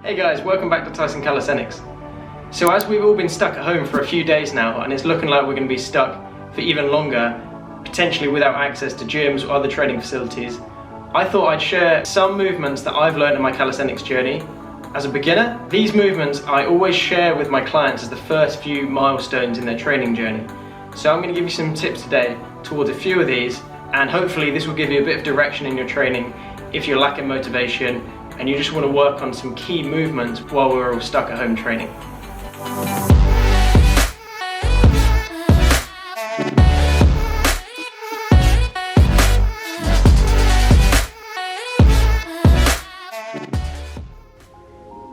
Hey guys, welcome back to Tyson Calisthenics. So as we've all been stuck at home for a few days now, and it's looking like we're going to be stuck for even longer, potentially without access to gyms or other training facilities, I thought I'd share some movements that I've learned in my calisthenics journey. As a beginner, these movements I always share with my clients as the first few milestones in their training journey. So I'm going to give you some tips today towards a few of these, and hopefully this will give you a bit of direction in your training if you're lacking motivation and you just want to work on some key movements while we're all stuck at home training.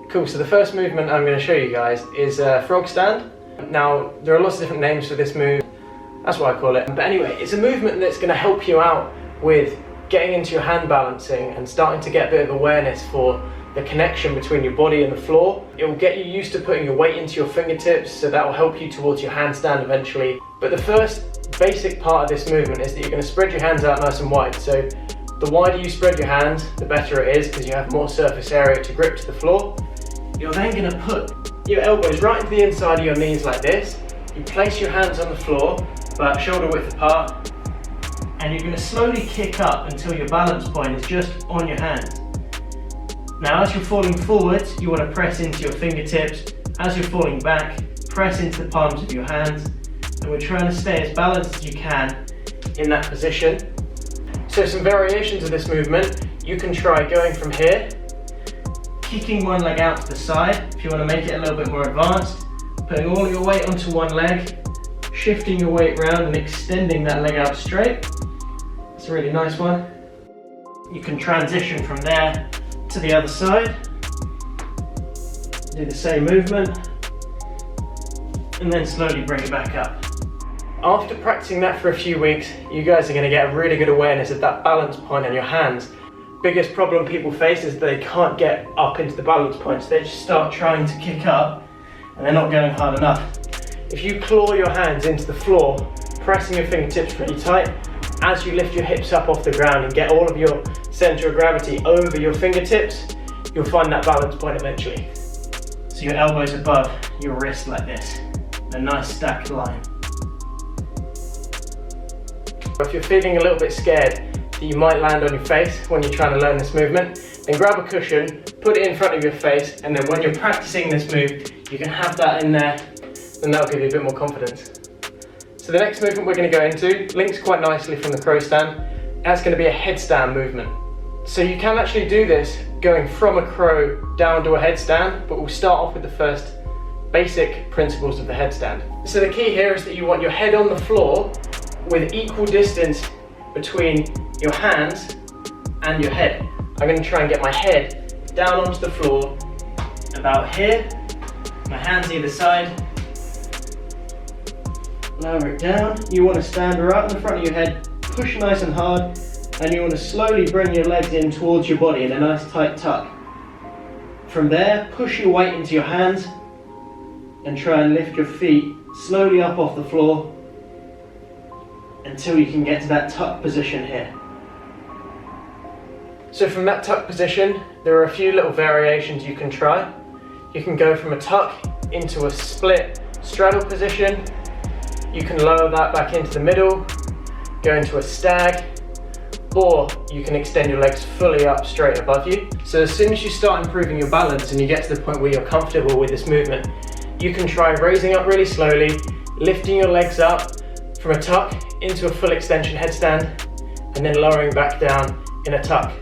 Cool, so the first movement I'm going to show you guys is a frog stand. Now, there are lots of different names for this move, that's what I call it. But anyway, it's a movement that's going to help you out with getting into your hand balancing and starting to get a bit of awareness for the connection between your body and the floor. It will get you used to putting your weight into your fingertips, so that will help you towards your handstand eventually. But the first basic part of this movement is that you're going to spread your hands out nice and wide. So the wider you spread your hands, the better it is, because you have more surface area to grip to the floor. You're then going to put your elbows right into the inside of your knees like this. You place your hands on the floor, about shoulder width apart, and you're going to slowly kick up until your balance point is just on your hand. Now as you're falling forwards, you want to press into your fingertips. As you're falling back, press into the palms of your hands, and we're trying to stay as balanced as you can in that position. So some variations of this movement, you can try going from here, kicking one leg out to the side if you want to make it a little bit more advanced, putting all your weight onto one leg, shifting your weight around and extending that leg out straight. It's a really nice one. You can transition from there to the other side, do the same movement, and then slowly bring it back up. After practicing that for a few weeks, you guys are going to get a really good awareness of that balance point on your hands. Biggest problem people face is they can't get up into the balance point, so they just start trying to kick up and they're not going hard enough. If you claw your hands into the floor, pressing your fingertips pretty tight, as you lift your hips up off the ground and get all of your center of gravity over your fingertips, you'll find that balance point eventually. So your elbows above your wrist like this, a nice stacked line. If you're feeling a little bit scared that you might land on your face when you're trying to learn this movement, then grab a cushion, put it in front of your face, and then when you're practicing this move, you can have that in there, and that'll give you a bit more confidence. So the next movement we're going to go into links quite nicely from the crow stand. That's going to be a headstand movement. So you can actually do this going from a crow down to a headstand, but we'll start off with the first basic principles of the headstand. So the key here is that you want your head on the floor with equal distance between your hands and your head. I'm going to try and get my head down onto the floor about here, my hands either side. Lower it down. You want to stand right in the front of your head, push nice and hard, and you want to slowly bring your legs in towards your body in a nice tight tuck. From there, push your weight into your hands and try and lift your feet slowly up off the floor until you can get to that tuck position here. So from that tuck position, there are a few little variations you can try. You can go from a tuck into a split straddle position. You can lower that back into the middle, go into a stag, or you can extend your legs fully up straight above you. So as soon as you start improving your balance and you get to the point where you're comfortable with this movement, you can try raising up really slowly, lifting your legs up from a tuck into a full extension headstand, and then lowering back down in a tuck.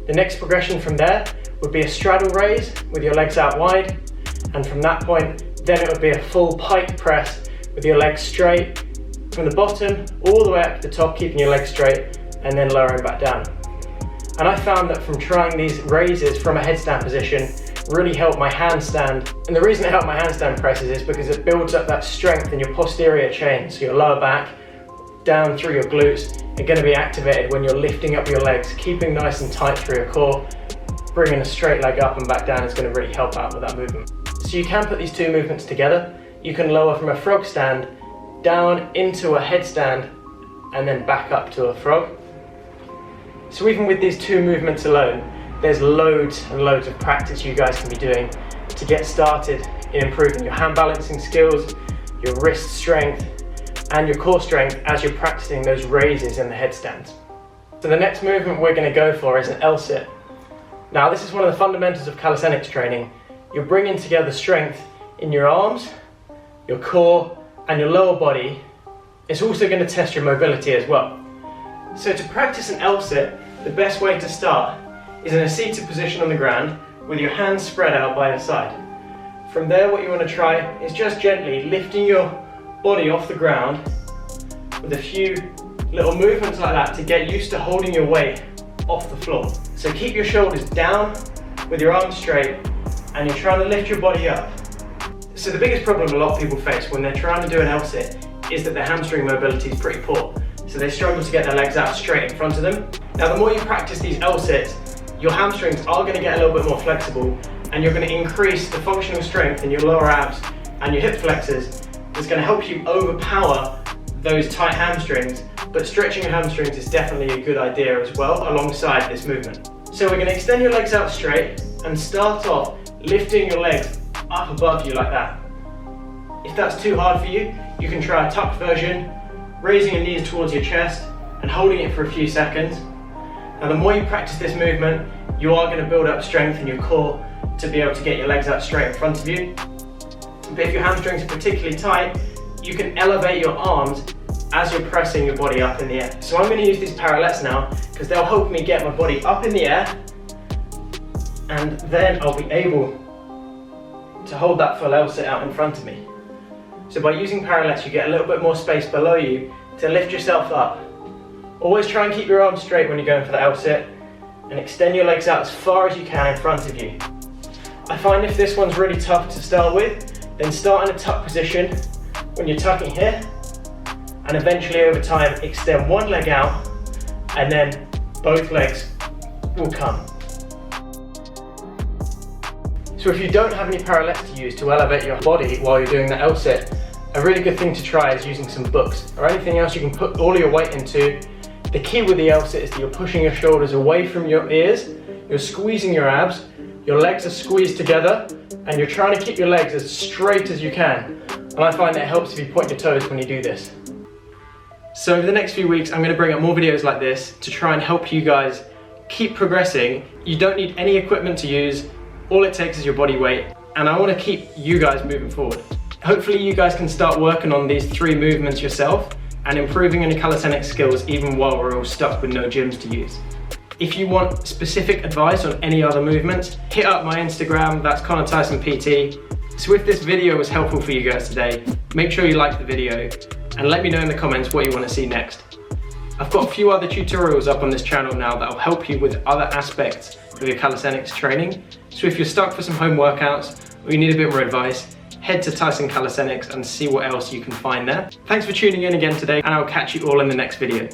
The next progression from there would be a straddle raise with your legs out wide, and from that point, then it would be a full pike press with your legs straight from the bottom all the way up to the top, keeping your legs straight and then lowering back down. And I found that from trying these raises from a headstand position really helped my handstand. And the reason it helped my handstand presses is because it builds up that strength in your posterior chain. So your lower back, down through your glutes, are going to be activated when you're lifting up your legs, keeping nice and tight through your core. Bringing a straight leg up and back down is going to really help out with that movement. So you can put these two movements together. You can lower from a frog stand down into a headstand and then back up to a frog. So even with these two movements alone, there's loads and loads of practice you guys can be doing to get started in improving your hand balancing skills, your wrist strength, and your core strength as you're practicing those raises and the headstands. So the next movement we're going to go for is an L-sit. Now this is one of the fundamentals of calisthenics training. You're bringing together strength in your arms, your core, and your lower body. It's also going to test your mobility as well. So to practice an L-sit, the best way to start is in a seated position on the ground with your hands spread out by your side. From there, what you want to try is just gently lifting your body off the ground with a few little movements like that to get used to holding your weight off the floor. So keep your shoulders down with your arms straight and you're trying to lift your body up. So the biggest problem a lot of people face when they're trying to do an L-sit is that their hamstring mobility is pretty poor. So they struggle to get their legs out straight in front of them. Now the more you practice these L-sits, your hamstrings are going to get a little bit more flexible and you're going to increase the functional strength in your lower abs and your hip flexors. It's going to help you overpower those tight hamstrings, but stretching your hamstrings is definitely a good idea as well alongside this movement. So we're going to extend your legs out straight and start off lifting your legs up above you like that. If that's too hard for you, you can try a tucked version, raising your knees towards your chest and holding it for a few seconds. Now the more you practice this movement, you are going to build up strength in your core to be able to get your legs out straight in front of you. But if your hamstrings are particularly tight, you can elevate your arms as you're pressing your body up in the air. So I'm going to use these parallettes now because they'll help me get my body up in the air and then I'll be able to hold that full L-sit out in front of me. So by using parallettes you get a little bit more space below you to lift yourself up. Always try and keep your arms straight when you're going for the L-sit and extend your legs out as far as you can in front of you. I find if this one's really tough to start with, then start in a tuck position when you're tucking here and eventually over time extend one leg out and then both legs will come. So if you don't have any parallettes to use to elevate your body while you're doing the L-sit, a really good thing to try is using some books or anything else you can put all your weight into. The key with the L-sit is that you're pushing your shoulders away from your ears, you're squeezing your abs, your legs are squeezed together, and you're trying to keep your legs as straight as you can. And I find that it helps if you point your toes when you do this. So over the next few weeks, I'm going to bring up more videos like this to try and help you guys keep progressing. You don't need any equipment to use, all it takes is your body weight, and I want to keep you guys moving forward. Hopefully you guys can start working on these 3 movements yourself and improving on your calisthenics skills even while we're all stuck with no gyms to use. If you want specific advice on any other movements, hit up my Instagram, that's Connor Tyson PT. So if this video was helpful for you guys today, make sure you like the video and let me know in the comments what you want to see next. I've got a few other tutorials up on this channel now that will help you with other aspects of your calisthenics training. So if you're stuck for some home workouts or you need a bit more advice, head to Tyson Calisthenics and see what else you can find there. Thanks for tuning in again today and I'll catch you all in the next video.